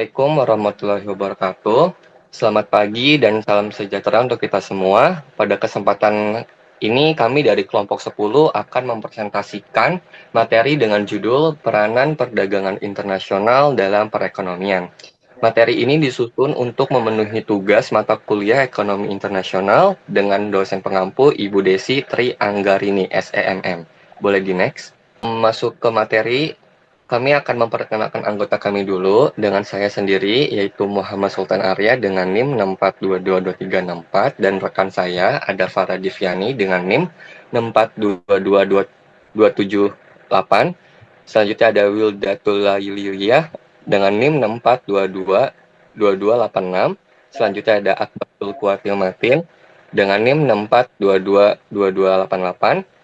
Assalamualaikum warahmatullahi wabarakatuh. Selamat pagi dan salam sejahtera untuk kita semua. Pada kesempatan ini kami dari kelompok 10 akan mempresentasikan materi dengan judul Peranan Perdagangan Internasional dalam Perekonomian. Materi ini disusun untuk memenuhi tugas mata kuliah Ekonomi Internasional dengan dosen pengampu Ibu Desi Tri Anggarini SEMM. Boleh di next? Masuk ke materi, kami akan memperkenalkan anggota kami dulu dengan saya sendiri, yaitu Muhammad Sultan Arya dengan NIM 64222364 dan rekan saya ada Farah Diviani dengan NIM 64222278. Selanjutnya ada Wildatullah Yuliyah dengan NIM 64222286. Selanjutnya ada Akbarul Kuatil Matin dengan NIM 64222288.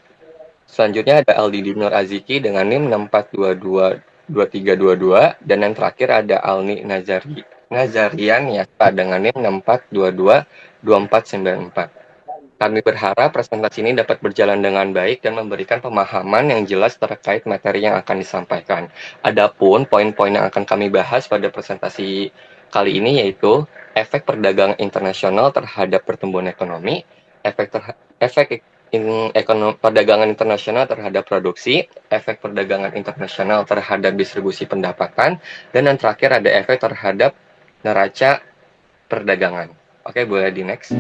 Selanjutnya ada Aldi Dinur Aziki dengan NIM 64222322 dan yang terakhir ada Alni Nazarian Yasa dengan NIM 64222494. Kami berharap presentasi ini dapat berjalan dengan baik dan memberikan pemahaman yang jelas terkait materi yang akan disampaikan. Adapun poin-poin yang akan kami bahas pada presentasi kali ini yaitu efek perdagangan internasional terhadap pertumbuhan ekonomi, efek perdagangan internasional terhadap produksi, efek perdagangan internasional terhadap distribusi pendapatan, dan yang terakhir ada efek terhadap neraca perdagangan. Oke, boleh di next.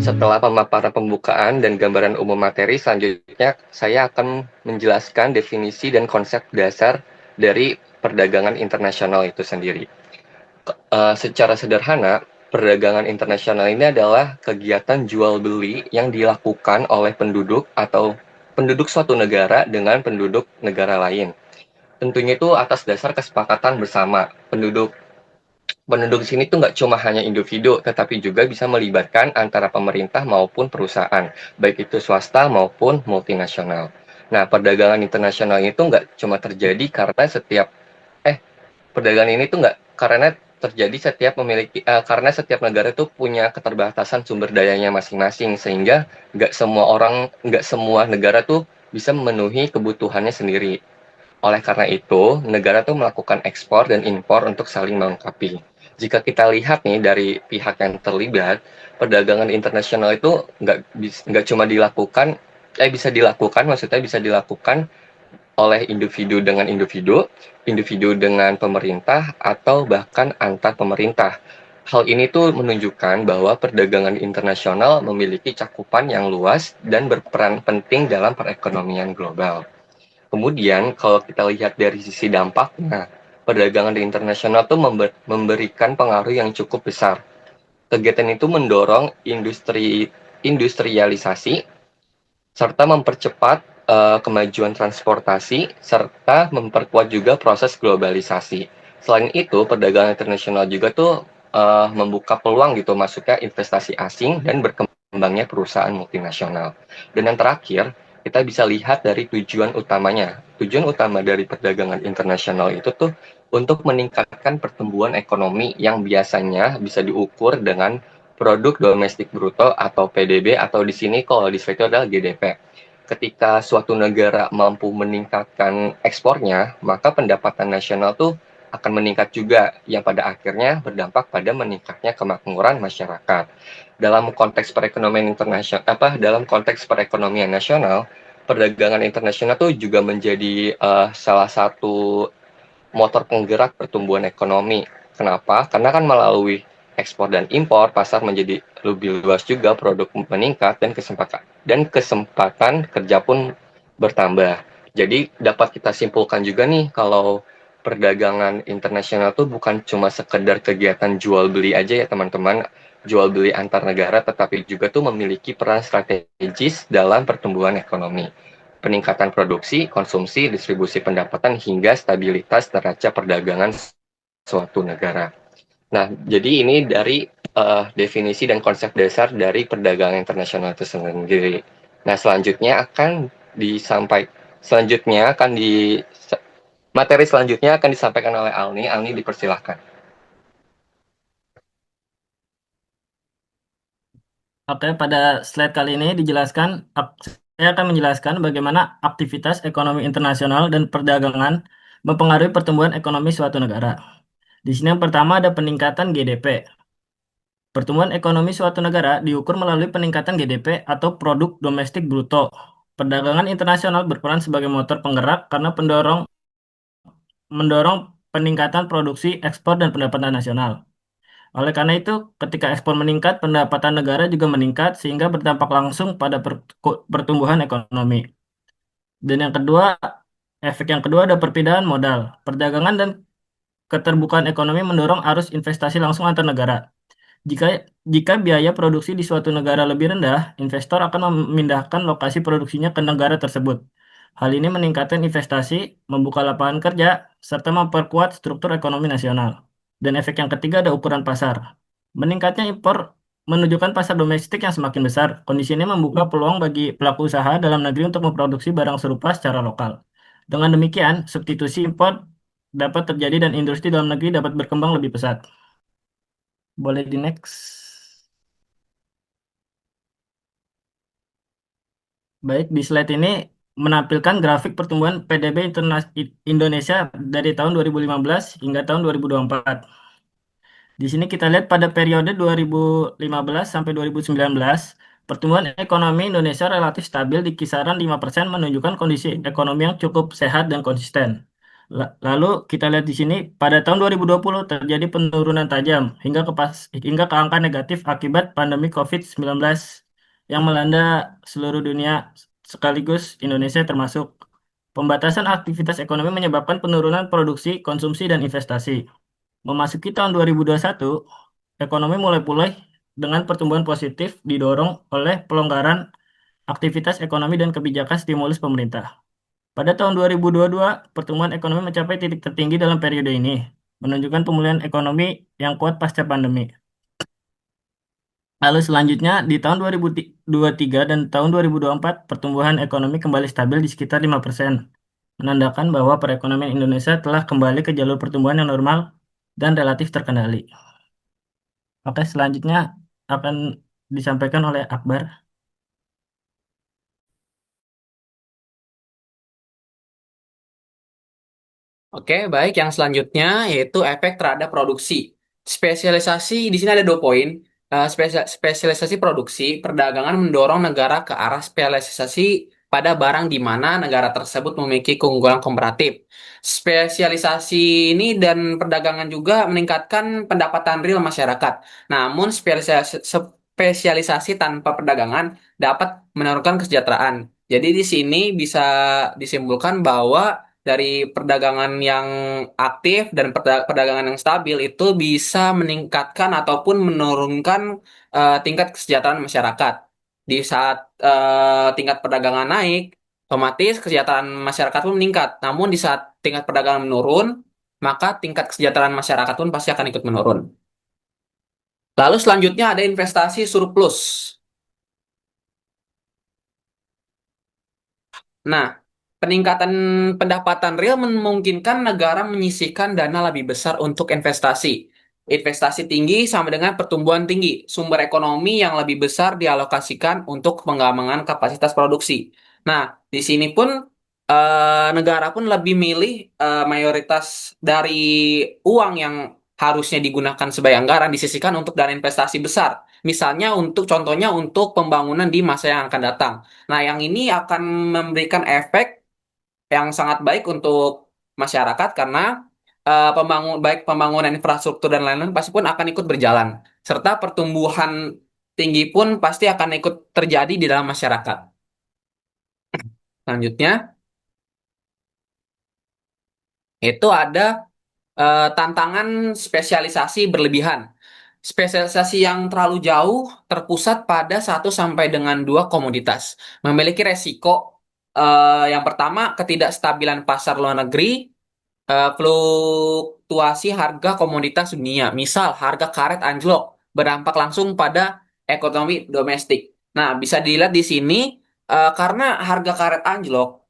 Setelah pemaparan pembukaan dan gambaran umum materi, selanjutnya saya akan menjelaskan definisi dan konsep dasar dari perdagangan internasional itu sendiri. Secara sederhana, perdagangan internasional ini adalah kegiatan jual beli yang dilakukan oleh penduduk atau penduduk suatu negara dengan penduduk negara lain. Tentunya itu atas dasar kesepakatan bersama. Penduduk di sini tuh nggak cuma hanya individu, tetapi juga bisa melibatkan antara pemerintah maupun perusahaan, baik itu swasta maupun multinasional. Nah, perdagangan internasional itu nggak cuma terjadi karena perdagangan ini tuh nggak karena terjadi karena setiap negara tuh punya keterbatasan sumber dayanya masing-masing, sehingga nggak semua negara tuh bisa memenuhi kebutuhannya sendiri. Oleh karena itu, negara tuh melakukan ekspor dan impor untuk saling melengkapi. Jika kita lihat nih dari pihak yang terlibat, perdagangan internasional itu nggak cuma bisa dilakukan, maksudnya bisa dilakukan oleh individu dengan individu, individu dengan pemerintah, atau bahkan antar pemerintah. Hal ini tuh menunjukkan bahwa perdagangan internasional memiliki cakupan yang luas dan berperan penting dalam perekonomian global. Kemudian kalau kita lihat dari sisi dampaknya, perdagangan internasional tuh memberikan pengaruh yang cukup besar. Kegiatan itu mendorong industrialisasi serta mempercepat kemajuan transportasi serta memperkuat juga proses globalisasi. Selain itu, perdagangan internasional juga tuh membuka peluang gitu masuknya investasi asing dan berkembangnya perusahaan multinasional. Dan yang terakhir, kita bisa lihat dari tujuan utamanya. Tujuan utama dari perdagangan internasional itu tuh untuk meningkatkan pertumbuhan ekonomi yang biasanya bisa diukur dengan produk domestik bruto atau PDB atau di sini kalau di itu adalah GDP. Ketika suatu negara mampu meningkatkan ekspornya, maka pendapatan nasional tuh akan meningkat juga yang pada akhirnya berdampak pada meningkatnya kemakmuran masyarakat. Dalam konteks perekonomian nasional, perdagangan internasional tuh juga menjadi salah satu motor penggerak pertumbuhan ekonomi. Kenapa? Karena kan melalui ekspor dan impor, pasar menjadi lebih luas juga, produk meningkat, dan kesempatan kerja pun bertambah. Jadi dapat kita simpulkan juga nih, kalau perdagangan internasional itu bukan cuma sekedar kegiatan jual beli aja ya teman-teman, jual beli antar negara, tetapi juga tuh memiliki peran strategis dalam pertumbuhan ekonomi, peningkatan produksi, konsumsi, distribusi pendapatan, hingga stabilitas neraca perdagangan suatu negara. Nah, jadi ini dari definisi dan konsep dasar dari perdagangan internasional itu sendiri. Nah, selanjutnya akan di materi selanjutnya akan disampaikan oleh Alni. Alni dipersilahkan. Oke, pada slide kali ini saya akan menjelaskan bagaimana aktivitas ekonomi internasional dan perdagangan mempengaruhi pertumbuhan ekonomi suatu negara. Di sini yang pertama ada peningkatan GDP. Pertumbuhan ekonomi suatu negara diukur melalui peningkatan GDP atau produk domestik bruto. Perdagangan internasional berperan sebagai motor penggerak karena mendorong peningkatan produksi, ekspor, dan pendapatan nasional. Oleh karena itu, ketika ekspor meningkat, pendapatan negara juga meningkat sehingga berdampak langsung pada pertumbuhan ekonomi. Dan yang kedua, efek yang kedua ada perpindahan modal. Perdagangan dan keterbukaan ekonomi mendorong arus investasi langsung antar negara. Jika jika biaya produksi di suatu negara lebih rendah, investor akan memindahkan lokasi produksinya ke negara tersebut. Hal ini meningkatkan investasi, membuka lapangan kerja, serta memperkuat struktur ekonomi nasional. Dan efek yang ketiga ada ukuran pasar. Meningkatnya impor menunjukkan pasar domestik yang semakin besar. Kondisi ini membuka peluang bagi pelaku usaha dalam negeri untuk memproduksi barang serupa secara lokal. Dengan demikian, substitusi impor dapat terjadi dan industri dalam negeri dapat berkembang lebih pesat. Boleh di next. Baik, di slide ini menampilkan grafik pertumbuhan PDB Indonesia dari tahun 2015 hingga tahun 2024. Di sini kita lihat pada periode 2015 sampai 2019, pertumbuhan ekonomi Indonesia relatif stabil di kisaran 5% menunjukkan kondisi ekonomi yang cukup sehat dan konsisten. Lalu kita lihat di sini pada tahun 2020 terjadi penurunan tajam hingga ke angka negatif akibat pandemi COVID-19 yang melanda seluruh dunia sekaligus Indonesia termasuk. Pembatasan aktivitas ekonomi menyebabkan penurunan produksi, konsumsi, dan investasi. Memasuki tahun 2021, ekonomi mulai pulih dengan pertumbuhan positif didorong oleh pelonggaran aktivitas ekonomi dan kebijakan stimulus pemerintah. Pada tahun 2022, pertumbuhan ekonomi mencapai titik tertinggi dalam periode ini, menunjukkan pemulihan ekonomi yang kuat pasca pandemi. Lalu selanjutnya, di tahun 2023 dan tahun 2024, pertumbuhan ekonomi kembali stabil di sekitar 5%, menandakan bahwa perekonomian Indonesia telah kembali ke jalur pertumbuhan yang normal dan relatif terkendali. Oke, selanjutnya akan disampaikan oleh Akbar. Oke, baik. Yang selanjutnya yaitu efek terhadap produksi. Spesialisasi di sini ada 2 poin. Spesialisasi produksi, perdagangan mendorong negara ke arah spesialisasi pada barang di mana negara tersebut memiliki keunggulan komparatif. Spesialisasi ini dan perdagangan juga meningkatkan pendapatan real masyarakat. Namun spesialisasi tanpa perdagangan dapat menurunkan kesejahteraan. Jadi di sini bisa disimpulkan bahwa dari perdagangan yang aktif dan perdagangan yang stabil itu bisa meningkatkan ataupun menurunkan tingkat kesejahteraan masyarakat. Di saat tingkat perdagangan naik, otomatis kesejahteraan masyarakat pun meningkat. Namun di saat tingkat perdagangan menurun, maka tingkat kesejahteraan masyarakat pun pasti akan ikut menurun. Lalu selanjutnya ada investasi surplus. Nah, peningkatan pendapatan real memungkinkan negara menyisihkan dana lebih besar untuk investasi. Investasi tinggi sama dengan pertumbuhan tinggi. Sumber ekonomi yang lebih besar dialokasikan untuk pengembangan kapasitas produksi. Nah, di sini pun negara pun lebih milih mayoritas dari uang yang harusnya digunakan sebagai anggaran disisihkan untuk dana investasi besar. Misalnya contohnya untuk pembangunan di masa yang akan datang. Nah, yang ini akan memberikan efek yang sangat baik untuk masyarakat karena baik pembangunan infrastruktur dan lain-lain pasti pun akan ikut berjalan serta pertumbuhan tinggi pun pasti akan ikut terjadi di dalam masyarakat. Selanjutnya itu ada tantangan spesialisasi berlebihan. Spesialisasi yang terlalu jauh terpusat pada 1 sampai dengan 2 komoditas. Memiliki resiko yang pertama ketidakstabilan pasar luar negeri, fluktuasi harga komoditas dunia. Misal harga karet anjlok berdampak langsung pada ekonomi domestik. Nah, bisa dilihat di sini karena harga karet anjlok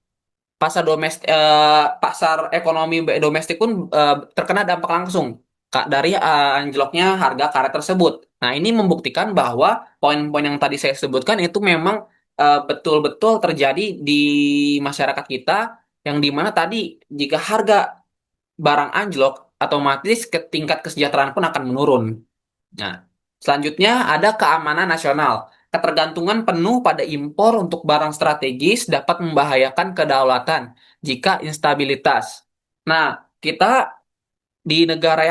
pasar ekonomi domestik pun terkena dampak langsung dari anjloknya harga karet tersebut. Nah, ini membuktikan bahwa poin-poin yang tadi saya sebutkan itu memang betul-betul terjadi di masyarakat kita yang dimana tadi jika harga barang anjlok, otomatis tingkat kesejahteraan pun akan menurun. Nah, selanjutnya ada keamanan nasional. Ketergantungan penuh pada impor untuk barang strategis dapat membahayakan kedaulatan jika instabilitas. Nah, kita di negara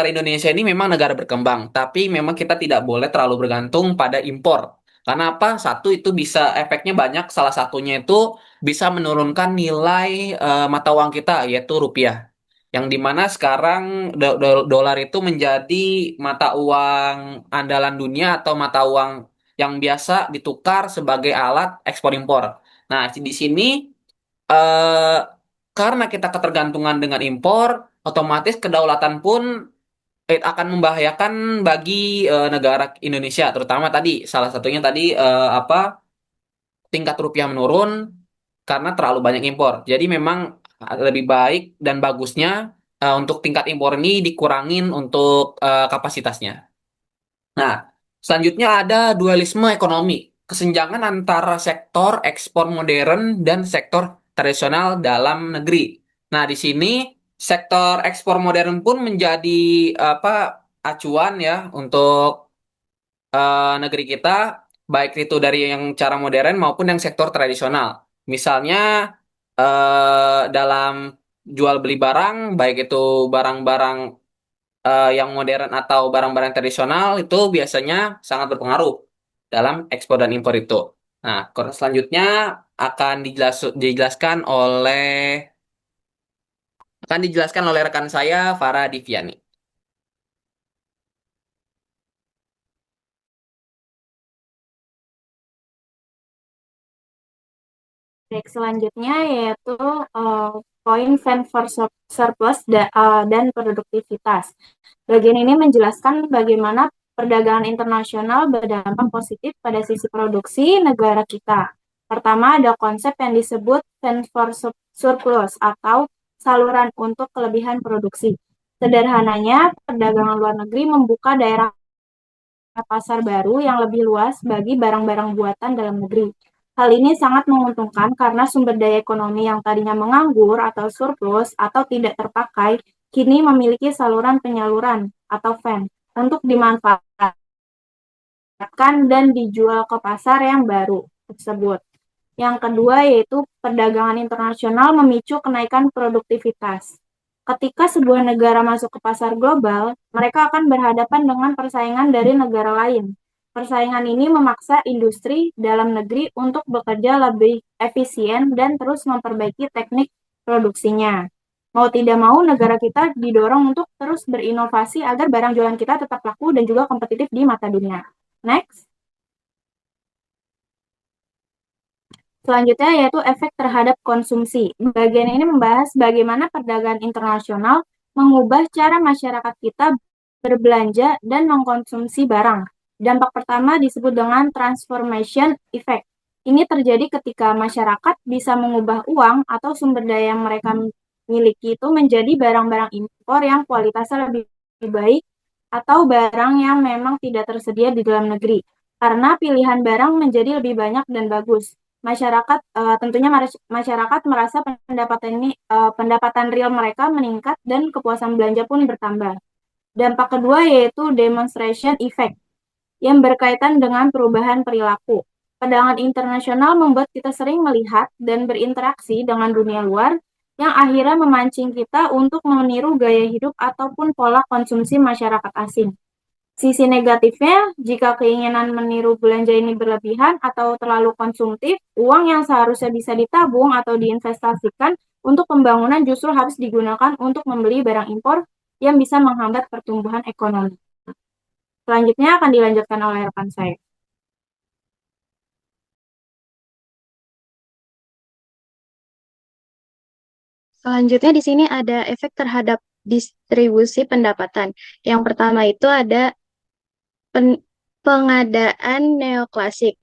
Indonesia ini memang negara berkembang, tapi memang kita tidak boleh terlalu bergantung pada impor. Karena apa? Satu itu bisa efeknya banyak. Salah satunya itu bisa menurunkan nilai mata uang kita, yaitu rupiah. Yang dimana sekarang dolar itu menjadi mata uang andalan dunia atau mata uang yang biasa ditukar sebagai alat ekspor impor. Nah, di sini eh, karena kita ketergantungan dengan impor, otomatis kedaulatan pun akan membahayakan bagi negara Indonesia, terutama tadi salah satunya tadi apa tingkat rupiah menurun karena terlalu banyak impor. Jadi memang lebih baik dan bagusnya untuk tingkat impor ini dikurangin untuk kapasitasnya. Nah, selanjutnya ada dualisme ekonomi, kesenjangan antara sektor ekspor modern dan sektor tradisional dalam negeri. Nah, di sini sektor ekspor modern pun menjadi apa acuan ya untuk negeri kita, baik itu dari yang cara modern maupun yang sektor tradisional. Misalnya dalam jual beli barang, baik itu barang-barang yang modern atau barang-barang tradisional itu biasanya sangat berpengaruh dalam ekspor dan impor itu. Nah, selanjutnya akan dijelaskan oleh rekan saya Farah Diviani. Baik, selanjutnya yaitu poin surplus dan produktivitas. Bagian ini menjelaskan bagaimana perdagangan internasional berdampak positif pada sisi produksi negara kita. Pertama, ada konsep yang disebut surplus atau saluran untuk kelebihan produksi. Sederhananya, perdagangan luar negeri membuka daerah pasar baru yang lebih luas bagi barang-barang buatan dalam negeri. Hal ini sangat menguntungkan karena sumber daya ekonomi yang tadinya menganggur atau surplus atau tidak terpakai, kini memiliki saluran penyaluran atau VAN untuk dimanfaatkan dan dijual ke pasar yang baru tersebut. Yang kedua yaitu perdagangan internasional memicu kenaikan produktivitas. Ketika sebuah negara masuk ke pasar global, mereka akan berhadapan dengan persaingan dari negara lain. Persaingan ini memaksa industri dalam negeri untuk bekerja lebih efisien dan terus memperbaiki teknik produksinya. Mau tidak mau, negara kita didorong untuk terus berinovasi agar barang jualan kita tetap laku dan juga kompetitif di mata dunia. Next. Selanjutnya yaitu efek terhadap konsumsi. Bagian ini membahas bagaimana perdagangan internasional mengubah cara masyarakat kita berbelanja dan mengkonsumsi barang. Dampak pertama disebut dengan transformation effect. Ini terjadi ketika masyarakat bisa mengubah uang atau sumber daya yang mereka miliki itu menjadi barang-barang impor yang kualitasnya lebih baik atau barang yang memang tidak tersedia di dalam negeri. Karena pilihan barang menjadi lebih banyak dan bagus, tentunya masyarakat merasa pendapatan real mereka meningkat dan kepuasan belanja pun bertambah. Dampak kedua yaitu demonstration effect yang berkaitan dengan perubahan perilaku. Perdagangan internasional membuat kita sering melihat dan berinteraksi dengan dunia luar yang akhirnya memancing kita untuk meniru gaya hidup ataupun pola konsumsi masyarakat asing. Sisi negatifnya, jika keinginan meniru belanja ini berlebihan atau terlalu konsumtif, uang yang seharusnya bisa ditabung atau diinvestasikan untuk pembangunan justru harus digunakan untuk membeli barang impor yang bisa menghambat pertumbuhan ekonomi. Selanjutnya akan dilanjutkan oleh rekan saya. Selanjutnya di sini ada efek terhadap distribusi pendapatan. Yang pertama itu ada pengadaan neoklasik.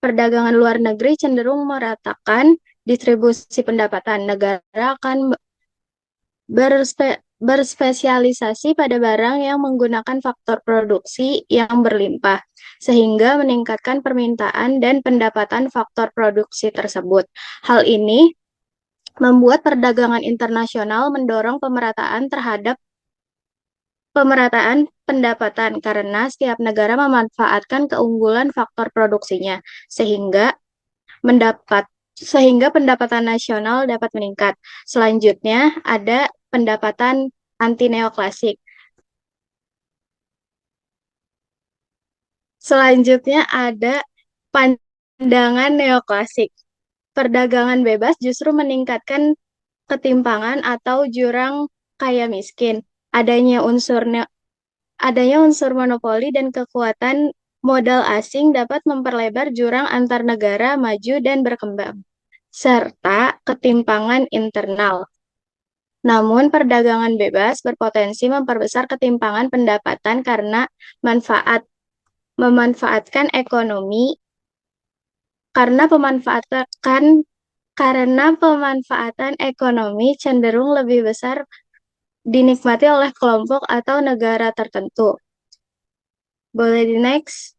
Perdagangan luar negeri cenderung meratakan distribusi pendapatan. Negara akan berspesialisasi pada barang yang menggunakan faktor produksi yang berlimpah, sehingga meningkatkan permintaan dan pendapatan faktor produksi tersebut. Hal ini membuat perdagangan internasional mendorong pemerataan pendapatan karena setiap negara memanfaatkan keunggulan faktor produksinya sehingga mendapat sehingga pendapatan nasional dapat meningkat. Selanjutnya ada pendapatan anti neoklasik. Selanjutnya ada pandangan neoklasik. Perdagangan bebas justru meningkatkan ketimpangan atau jurang kaya miskin. Adanya unsur monopoli dan kekuatan modal asing dapat memperlebar jurang antar negara maju dan berkembang, serta ketimpangan internal. Namun, perdagangan bebas berpotensi memperbesar ketimpangan pendapatan karena memanfaatkan ekonomi karena pemanfaatan ekonomi cenderung lebih besar dinikmati oleh kelompok atau negara tertentu. Boleh di next.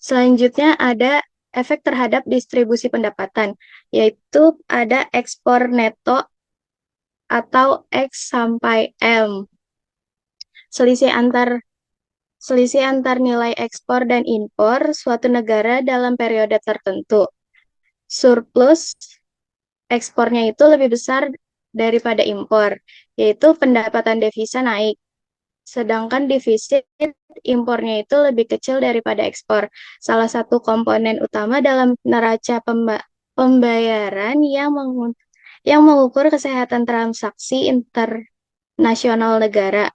Selanjutnya ada efek terhadap distribusi pendapatan, yaitu ada ekspor neto atau X sampai M. Selisih antar nilai ekspor dan impor suatu negara dalam periode tertentu. Surplus ekspornya itu lebih besar daripada impor, yaitu pendapatan devisa naik. Sedangkan defisit impornya itu lebih kecil daripada ekspor. Salah satu komponen utama dalam neraca pembayaran yang mengukur kesehatan transaksi internasional negara.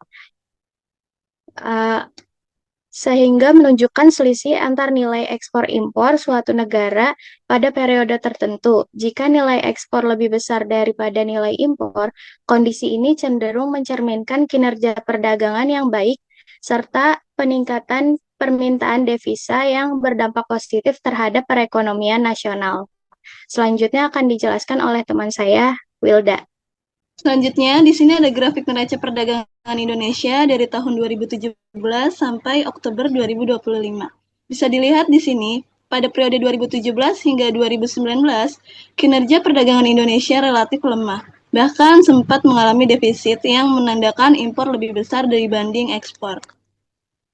Sehingga menunjukkan selisih antar nilai ekspor impor suatu negara pada periode tertentu. Jika nilai ekspor lebih besar daripada nilai impor, kondisi ini cenderung mencerminkan kinerja perdagangan yang baik serta peningkatan permintaan devisa yang berdampak positif terhadap perekonomian nasional. Selanjutnya akan dijelaskan oleh teman saya, Wilda. Selanjutnya, di sini ada grafik neraca perdagangan Indonesia dari tahun 2017 sampai Oktober 2025. Bisa dilihat di sini, pada periode 2017 hingga 2019, kinerja perdagangan Indonesia relatif lemah. Bahkan sempat mengalami defisit yang menandakan impor lebih besar dibanding ekspor.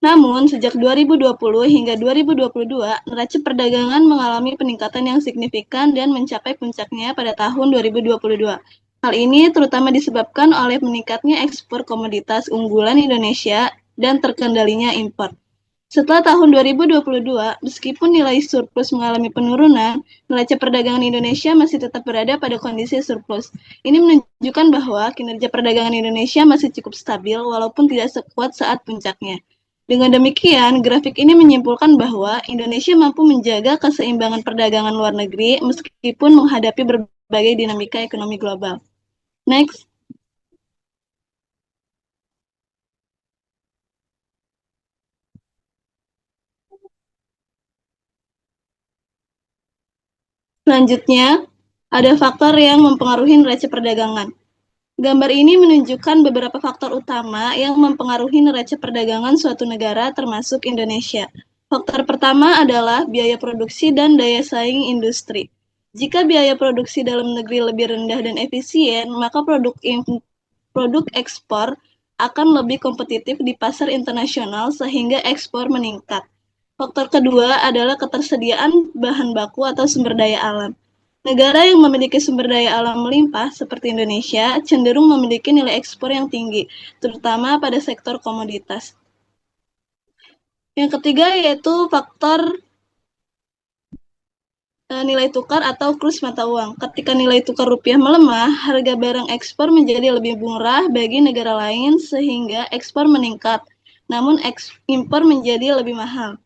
Namun, sejak 2020 hingga 2022, neraca perdagangan mengalami peningkatan yang signifikan dan mencapai puncaknya pada tahun 2022. Hal ini terutama disebabkan oleh meningkatnya ekspor komoditas unggulan Indonesia dan terkendalinya impor. Setelah tahun 2022, meskipun nilai surplus mengalami penurunan, neraca perdagangan Indonesia masih tetap berada pada kondisi surplus. Ini menunjukkan bahwa kinerja perdagangan Indonesia masih cukup stabil walaupun tidak sekuat saat puncaknya. Dengan demikian, grafik ini menyimpulkan bahwa Indonesia mampu menjaga keseimbangan perdagangan luar negeri meskipun menghadapi berbagai dinamika ekonomi global. Next. Selanjutnya, ada faktor yang mempengaruhi neraca perdagangan. Gambar ini menunjukkan beberapa faktor utama yang mempengaruhi neraca perdagangan suatu negara termasuk Indonesia. Faktor pertama adalah biaya produksi dan daya saing industri. Jika biaya produksi dalam negeri lebih rendah dan efisien, maka produk ekspor akan lebih kompetitif di pasar internasional sehingga ekspor meningkat. Faktor kedua adalah ketersediaan bahan baku atau sumber daya alam. Negara yang memiliki sumber daya alam melimpah seperti Indonesia cenderung memiliki nilai ekspor yang tinggi, terutama pada sektor komoditas. Yang ketiga yaitu faktor nilai tukar atau kurs mata uang. Ketika nilai tukar rupiah melemah, harga barang ekspor menjadi lebih murah bagi negara lain sehingga ekspor meningkat, namun impor menjadi lebih mahal.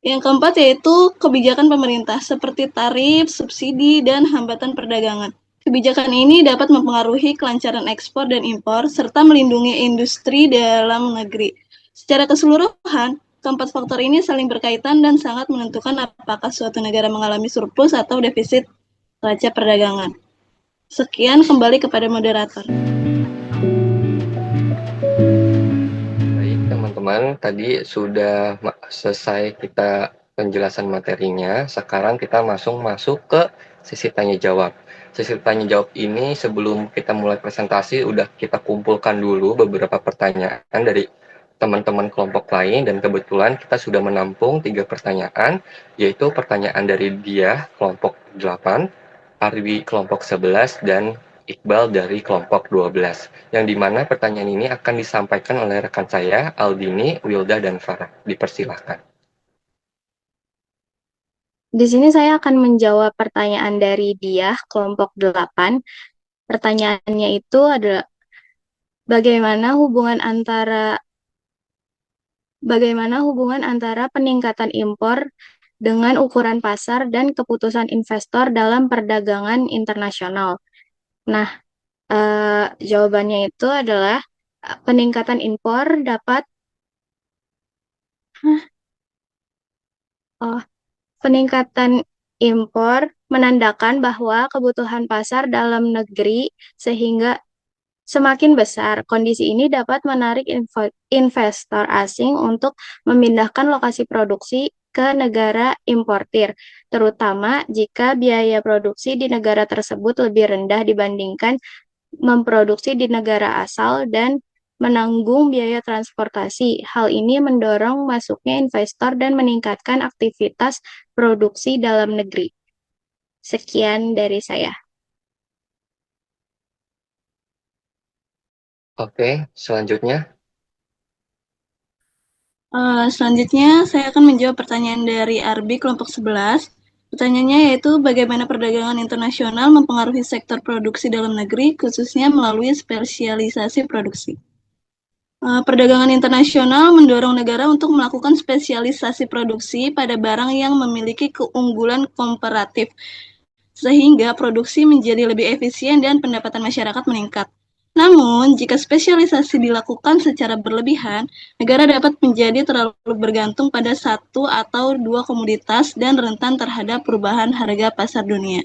Yang keempat yaitu kebijakan pemerintah seperti tarif, subsidi, dan hambatan perdagangan. Kebijakan ini dapat mempengaruhi kelancaran ekspor dan impor serta melindungi industri dalam negeri. Secara keseluruhan, keempat faktor ini saling berkaitan dan sangat menentukan apakah suatu negara mengalami surplus atau defisit neraca perdagangan. Sekian, kembali kepada moderator. Baik, teman-teman, tadi sudah selesai kita penjelasan materinya. Sekarang kita masuk ke sesi tanya jawab. Sesi tanya jawab ini sebelum kita mulai presentasi udah kita kumpulkan dulu beberapa pertanyaan dari teman-teman kelompok lain, dan kebetulan kita sudah menampung 3 pertanyaan, yaitu pertanyaan dari Diah kelompok 8, Arwi kelompok 11, dan Iqbal dari kelompok 12, yang dimana pertanyaan ini akan disampaikan oleh rekan saya, Aldini, Wilda, dan Farah. Dipersilahkan. Di sini saya akan menjawab pertanyaan dari dia, kelompok 8. Pertanyaannya itu adalah bagaimana hubungan antara peningkatan impor dengan ukuran pasar dan keputusan investor dalam perdagangan internasional. Nah, jawabannya itu adalah peningkatan impor dapat peningkatan impor menandakan bahwa kebutuhan pasar dalam negeri sehingga semakin besar. Kondisi ini dapat menarik investor asing untuk memindahkan lokasi produksi ke negara importir, terutama jika biaya produksi di negara tersebut lebih rendah dibandingkan memproduksi di negara asal dan menanggung biaya transportasi. Hal ini mendorong masuknya investor dan meningkatkan aktivitas produksi dalam negeri. Sekian dari saya. Oke, selanjutnya. Selanjutnya, saya akan menjawab pertanyaan dari Arbi kelompok 11. Pertanyaannya yaitu bagaimana perdagangan internasional mempengaruhi sektor produksi dalam negeri, khususnya melalui spesialisasi produksi. Perdagangan internasional mendorong negara untuk melakukan spesialisasi produksi pada barang yang memiliki keunggulan komparatif, sehingga produksi menjadi lebih efisien dan pendapatan masyarakat meningkat. Namun, jika spesialisasi dilakukan secara berlebihan, negara dapat menjadi terlalu bergantung pada satu atau dua komoditas dan rentan terhadap perubahan harga pasar dunia.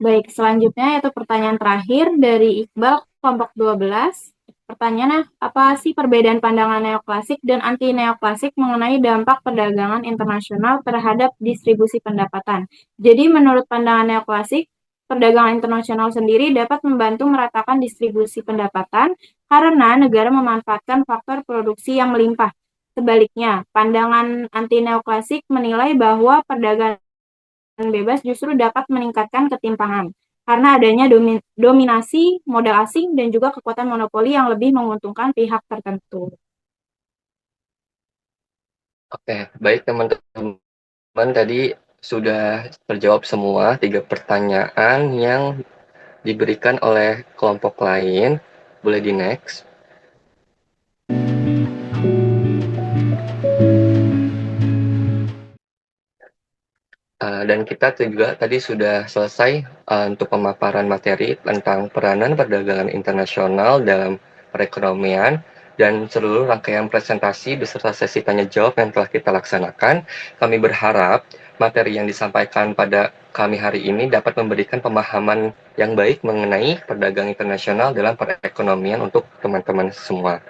Baik, selanjutnya yaitu pertanyaan terakhir dari Iqbal kelompok 12. Pertanyaannya, apa sih perbedaan pandangan neoklasik dan anti-neoklasik mengenai dampak perdagangan internasional terhadap distribusi pendapatan? Jadi, menurut pandangan neoklasik, perdagangan internasional sendiri dapat membantu meratakan distribusi pendapatan karena negara memanfaatkan faktor produksi yang melimpah. Sebaliknya, pandangan anti-neoklasik menilai bahwa perdagangan bebas justru dapat meningkatkan ketimpangan karena adanya dominasi modal asing dan juga kekuatan monopoli yang lebih menguntungkan pihak tertentu. Oke, baik teman-teman, tadi sudah terjawab semua 3 pertanyaan yang diberikan oleh kelompok lain. Boleh di next. Dan kita juga tadi sudah selesai untuk pemaparan materi tentang peranan perdagangan internasional dalam perekonomian dan seluruh rangkaian presentasi beserta sesi tanya jawab yang telah kita laksanakan. Kami berharap materi yang disampaikan pada kami hari ini dapat memberikan pemahaman yang baik mengenai perdagangan internasional dalam perekonomian untuk teman-teman semua.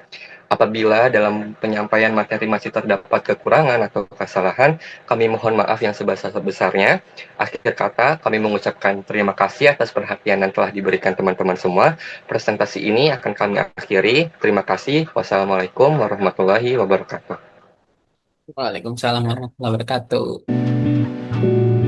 Apabila dalam penyampaian materi masih terdapat kekurangan atau kesalahan, kami mohon maaf yang sebesar-besarnya. Akhir kata, kami mengucapkan terima kasih atas perhatian yang telah diberikan teman-teman semua. Presentasi ini akan kami akhiri. Terima kasih. Wassalamualaikum warahmatullahi wabarakatuh. Waalaikumsalam warahmatullahi wabarakatuh.